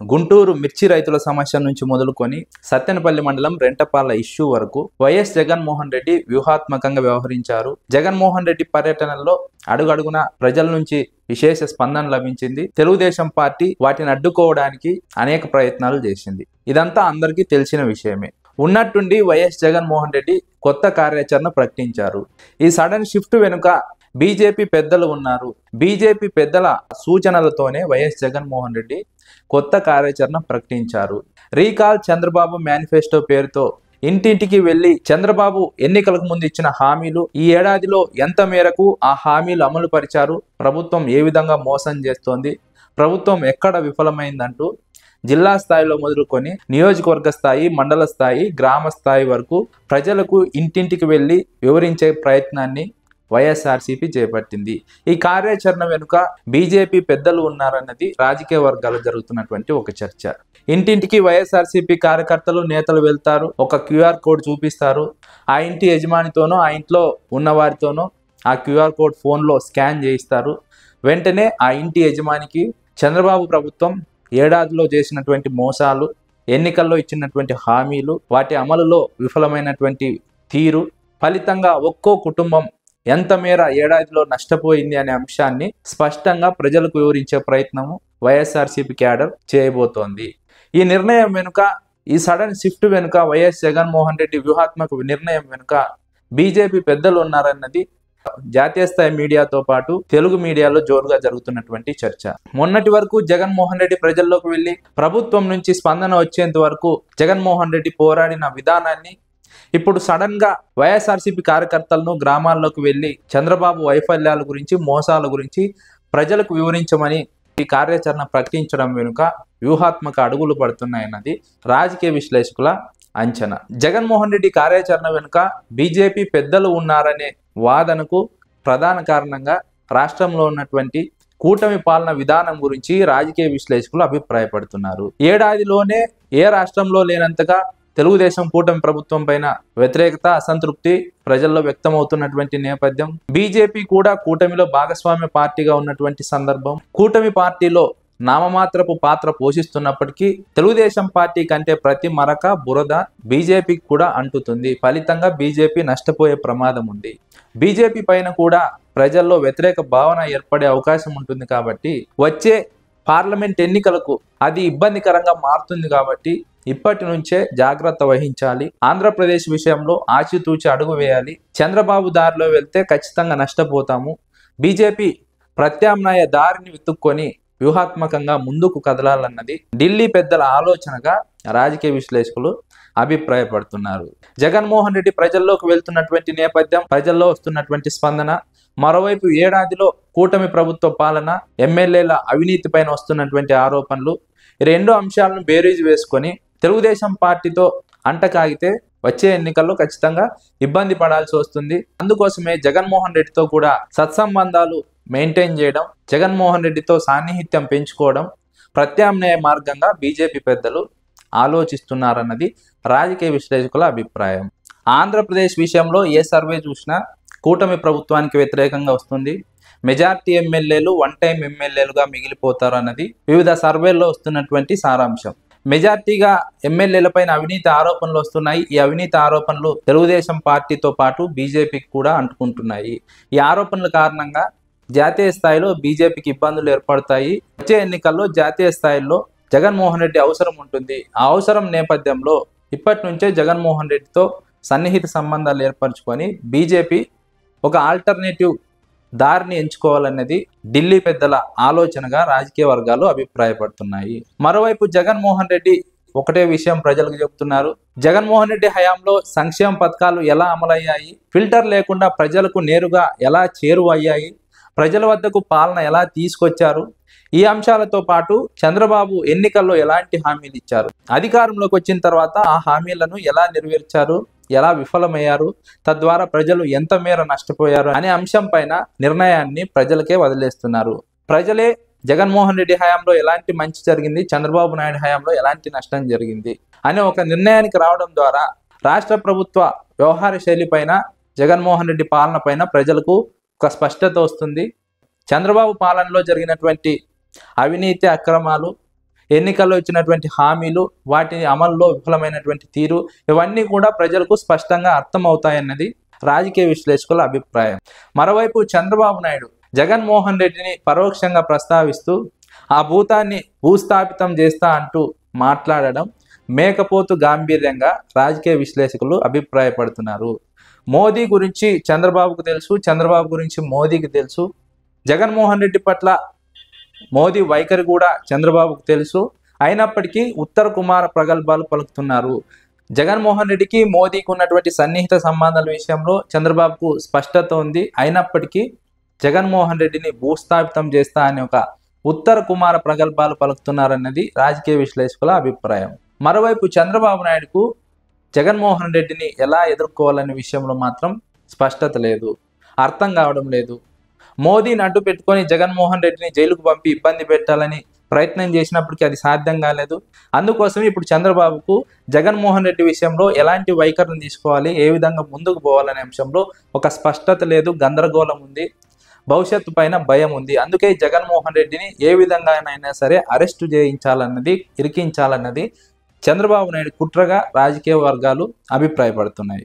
గుంటూరు మిర్చి రైతుల సమస్య నుంచి మొదలుకొని సత్తెనపల్లి మండలం రెంటపాల ఇష్యూ వరకు వైఎస్ జగన్మోహన్ రెడ్డి వ్యూహాత్మకంగా వ్యవహరించారు. జగన్మోహన్ రెడ్డి పర్యటనలో అడుగడుగున ప్రజల నుంచి విశేష స్పందన లభించింది. తెలుగుదేశం పార్టీ వాటిని అడ్డుకోవడానికి అనేక ప్రయత్నాలు చేసింది. ఇదంతా అందరికీ తెలిసిన విషయమే. ఉన్నట్టుండి వైఎస్ జగన్మోహన్ రెడ్డి కొత్త కార్యాచరణ ప్రకటించారు. ఈ సడన్ షిఫ్ట్ వెనుక బీజేపీ పెద్దలు ఉన్నారు. బీజేపీ పెద్దల సూచనలతోనే వైఎస్ జగన్మోహన్ రెడ్డి కొత్త కార్యాచరణ ప్రకటించారు. రీకాల్ చంద్రబాబు మేనిఫెస్టో పేరుతో ఇంటింటికి వెళ్లి చంద్రబాబు ఎన్నికలకు ముందు ఇచ్చిన హామీలు ఈ ఏడాదిలో ఎంత మేరకు ఆ హామీలు అమలు పరిచారు, ప్రభుత్వం ఏ విధంగా మోసం చేస్తోంది, ప్రభుత్వం ఎక్కడ విఫలమైందంటూ జిల్లా స్థాయిలో మొదలుకొని నియోజకవర్గ స్థాయి, మండల స్థాయి, గ్రామ స్థాయి వరకు ప్రజలకు ఇంటింటికి వెళ్లి వివరించే ప్రయత్నాన్ని వైఎస్ఆర్సీపీ చేపట్టింది. ఈ కార్యాచరణ వెనుక బీజేపీ పెద్దలు ఉన్నారన్నది రాజకీయ వర్గాల్లో జరుగుతున్నటువంటి ఒక చర్చ. ఇంటింటికి వైఎస్ఆర్సీపీ కార్యకర్తలు, నేతలు వెళ్తారు. ఒక క్యూఆర్ కోడ్ చూపిస్తారు. ఆ ఇంటి యజమానితోనో ఆ ఇంట్లో ఉన్న వారితోనో ఆ క్యూఆర్ కోడ్ ఫోన్లో స్కాన్ చేయిస్తారు. వెంటనే ఆ ఇంటి యజమానికి చంద్రబాబు ప్రభుత్వం ఏడాదిలో చేసినటువంటి మోసాలు, ఎన్నికల్లో ఇచ్చినటువంటి హామీలు, వాటి అమలులో విఫలమైనటువంటి తీరు, ఫలితంగా ఒక్కో కుటుంబం ఎంత మేర ఏడాదిలో నష్టపోయింది అనే అంశాన్ని స్పష్టంగా ప్రజలకు వివరించే ప్రయత్నము వైఎస్ఆర్సీపీ క్యాడర్ చేయబోతోంది. ఈ నిర్ణయం వెనుక, ఈ సడన్ షిఫ్ట్ వెనుక, వైఎస్ జగన్మోహన్ రెడ్డి వ్యూహాత్మక నిర్ణయం వెనుక బీజేపీ పెద్దలు ఉన్నారన్నది జాతీయ స్థాయి మీడియాతో పాటు తెలుగు మీడియాలో జోరుగా జరుగుతున్నటువంటి చర్చ. మొన్నటి వరకు జగన్మోహన్ రెడ్డి ప్రజల్లోకి వెళ్లి ప్రభుత్వం నుంచి స్పందన వచ్చేంత వరకు జగన్మోహన్ రెడ్డి పోరాడిన విధానాన్ని ఇప్పుడు సడన్ గా వైఎస్ఆర్సీపీ కార్యకర్తలను గ్రామాల్లోకి వెళ్లి చంద్రబాబు వైఫల్యాల గురించి, మోసాల గురించి ప్రజలకు వివరించమని ఈ కార్యాచరణ ప్రకటించడం వెనుక వ్యూహాత్మక అడుగులు పడుతున్నాయన్నది రాజకీయ విశ్లేషకుల అంచనా. జగన్మోహన్ రెడ్డి కార్యాచరణ వెనుక బీజేపీ పెద్దలు ఉన్నారనే వాదనకు ప్రధాన కారణంగా రాష్ట్రంలో ఉన్నటువంటి కూటమి పాలన విధానం గురించి రాజకీయ విశ్లేషకులు అభిప్రాయపడుతున్నారు. ఏడాదిలోనే ఏ రాష్ట్రంలో లేనంతగా తెలుగుదేశం కూటమి ప్రభుత్వం పైన వ్యతిరేకత, అసంతృప్తి ప్రజల్లో వ్యక్తమవుతున్నటువంటి నేపథ్యం, బీజేపీ కూడా కూటమిలో భాగస్వామ్య పార్టీగా ఉన్నటువంటి సందర్భం, కూటమి పార్టీలో నామమాత్రపు పాత్ర పోషిస్తున్నప్పటికీ తెలుగుదేశం పార్టీ కంటే ప్రతి మరక, బురద బీజేపీకి కూడా అంటుతుంది. ఫలితంగా బీజేపీ నష్టపోయే ప్రమాదం ఉంది. బీజేపీ పైన కూడా ప్రజల్లో వ్యతిరేక భావన ఏర్పడే అవకాశం ఉంటుంది. కాబట్టి వచ్చే పార్లమెంట్ ఎన్నికలకు అది ఇబ్బందికరంగా మారుతుంది. కాబట్టి ఇప్పటి నుంచే జాగ్రత్త వహించాలి. ఆంధ్రప్రదేశ్ విషయంలో ఆచితూచి అడుగు వేయాలి. చంద్రబాబు దారిలో వెళ్తే ఖచ్చితంగా నష్టపోతాము. బీజేపీ ప్రత్యామ్నాయ దారిని వెతుక్కొని వ్యూహాత్మకంగా ముందుకు కదలాలన్నది ఢిల్లీ పెద్దల ఆలోచనగా రాజకీయ విశ్లేషకులు అభిప్రాయపడుతున్నారు. జగన్మోహన్ రెడ్డి ప్రజల్లోకి వెళ్తున్నటువంటి నేపథ్యం, ప్రజల్లో వస్తున్నటువంటి స్పందన, మరోవైపు ఏడాదిలో కూటమి ప్రభుత్వ పాలన, ఎమ్మెల్యేల అవినీతి పైన వస్తున్నటువంటి ఆరోపణలు, ఈ రెండు అంశాలను బేరీజు వేసుకొని తెలుగుదేశం పార్టీతో అంటకాగితే వచ్చే ఎన్నికల్లో ఖచ్చితంగా ఇబ్బంది పడాల్సి వస్తుంది. అందుకోసమే జగన్మోహన్ రెడ్డితో కూడా సత్సంబంధాలు మెయింటైన్ చేయడం, జగన్మోహన్ రెడ్డితో సాన్నిహిత్యం పెంచుకోవడం ప్రత్యామ్నాయ మార్గంగా బీజేపీ పెద్దలు ఆలోచిస్తున్నారన్నది రాజకీయ విశ్లేషకుల అభిప్రాయం. ఆంధ్రప్రదేశ్ విషయంలో ఏ సర్వే చూసినా కూటమి ప్రభుత్వానికి వ్యతిరేకంగా వస్తుంది. మెజార్టీ ఎమ్మెల్యేలు వన్ టైం ఎమ్మెల్యేలుగా మిగిలిపోతారు అన్నది వివిధ సర్వేల్లో వస్తున్నటువంటి సారాంశం. మెజార్టీగా ఎమ్మెల్యేలపైన అవినీతి ఆరోపణలు వస్తున్నాయి. ఈ అవినీతి ఆరోపణలు తెలుగుదేశం పార్టీతో పాటు బీజేపీకి కూడా అంటుకుంటున్నాయి. ఈ ఆరోపణల కారణంగా జాతీయ స్థాయిలో బీజేపీకి ఇబ్బందులు ఏర్పడతాయి. వచ్చే ఎన్నికల్లో జాతీయ స్థాయిలో జగన్మోహన్ రెడ్డి అవసరం ఉంటుంది. ఆ అవసరం నేపథ్యంలో ఇప్పటి నుంచే జగన్మోహన్ రెడ్డితో సన్నిహిత సంబంధాలు ఏర్పరచుకొని బీజేపీ ఒక ఆల్టర్నేటివ్ దారిని ఎంచుకోవాలన్నది ఢిల్లీ పెద్దల ఆలోచనగా రాజకీయ వర్గాలు అభిప్రాయపడుతున్నాయి. మరోవైపు జగన్మోహన్ రెడ్డి ఒకటే విషయం ప్రజలకు చెబుతున్నారు. జగన్మోహన్ రెడ్డి హయాంలో సంక్షేమ పథకాలు ఎలా అమలయ్యాయి, ఫిల్టర్ లేకుండా ప్రజలకు నేరుగా ఎలా చేరువయ్యాయి, ప్రజల వద్దకు పాలన ఎలా తీసుకొచ్చారు, ఈ అంశాలతో పాటు చంద్రబాబు ఎన్నికల్లో ఎలాంటి హామీలు ఇచ్చారు, అధికారంలోకి వచ్చిన తర్వాత ఆ హామీలను ఎలా నెరవేర్చారు, ఎలా విఫలమయ్యారు, తద్వారా ప్రజలు ఎంత మేర నష్టపోయారు అనే అంశం పైన నిర్ణయాన్ని ప్రజలకే వదిలేస్తున్నారు. ప్రజలే జగన్మోహన్ రెడ్డి హయాంలో ఎలాంటి మంచి జరిగింది, చంద్రబాబు నాయుడు హయాంలో ఎలాంటి నష్టం జరిగింది అనే ఒక నిర్ణయానికి రావడం ద్వారా రాష్ట్ర ప్రభుత్వ వ్యవహార శైలి పైన, జగన్మోహన్ రెడ్డి పాలన పైన ప్రజలకు ఒక స్పష్టత వస్తుంది. చంద్రబాబు పాలనలో జరిగినటువంటి అవినీతి, అక్రమాలు ఎన్నికల్లో ఇచ్చినటువంటి హామీలు, వాటిని అమల్లో విఫలమైనటువంటి తీరు, ఇవన్నీ కూడా ప్రజలకు స్పష్టంగా అర్థమవుతాయన్నది రాజకీయ విశ్లేషకుల అభిప్రాయం. మరోవైపు చంద్రబాబు నాయుడు జగన్మోహన్ రెడ్డిని పరోక్షంగా ప్రస్తావిస్తూ ఆ భూతాన్ని భూస్థాపితం చేస్తా అంటూ మాట్లాడడం మేకపోతు గాంభీర్యంగా రాజకీయ విశ్లేషకులు అభిప్రాయపడుతున్నారు. మోదీ గురించి చంద్రబాబుకు తెలుసు, చంద్రబాబు గురించి మోదీకి తెలుసు, జగన్మోహన్ రెడ్డి పట్ల మోదీ వైఖరి కూడా చంద్రబాబుకు తెలుసు. అయినప్పటికీ ఉత్తర కుమార ప్రగల్భాలు పలుకుతున్నారు. జగన్మోహన్ రెడ్డికి మోదీకి ఉన్నటువంటి సన్నిహిత సంబంధాల విషయంలో చంద్రబాబుకు స్పష్టత ఉంది. అయినప్పటికీ జగన్మోహన్ రెడ్డిని భూస్థాపితం చేస్తా అనే ఒక ఉత్తర కుమార ప్రగల్భాలు పలుకుతున్నారన్నది రాజకీయ విశ్లేషకుల అభిప్రాయం. మరోవైపు చంద్రబాబు నాయుడుకు జగన్మోహన్ రెడ్డిని ఎలా ఎదుర్కోవాలనే విషయంలో మాత్రం స్పష్టత లేదు, అర్థం కావడం లేదు. మోదీని అడ్డు పెట్టుకొని జగన్మోహన్ రెడ్డిని జైలుకు పంపి ఇబ్బంది పెట్టాలని ప్రయత్నం చేసినప్పటికీ అది సాధ్యం కాలేదు. అందుకోసమే ఇప్పుడు చంద్రబాబుకు జగన్మోహన్ రెడ్డి విషయంలో ఎలాంటి వైఖరిని తీసుకోవాలి, ఏ విధంగా ముందుకు పోవాలనే అంశంలో ఒక స్పష్టత లేదు, గందరగోళం ఉంది, భవిష్యత్తు పైన భయం ఉంది. అందుకే జగన్మోహన్ రెడ్డిని ఏ విధంగానైనా సరే అరెస్టు చేయించాలన్నది, ఇరికించాలన్నది చంద్రబాబు నాయుడు కుట్రగా రాజకీయ వర్గాలు అభిప్రాయపడుతున్నాయి.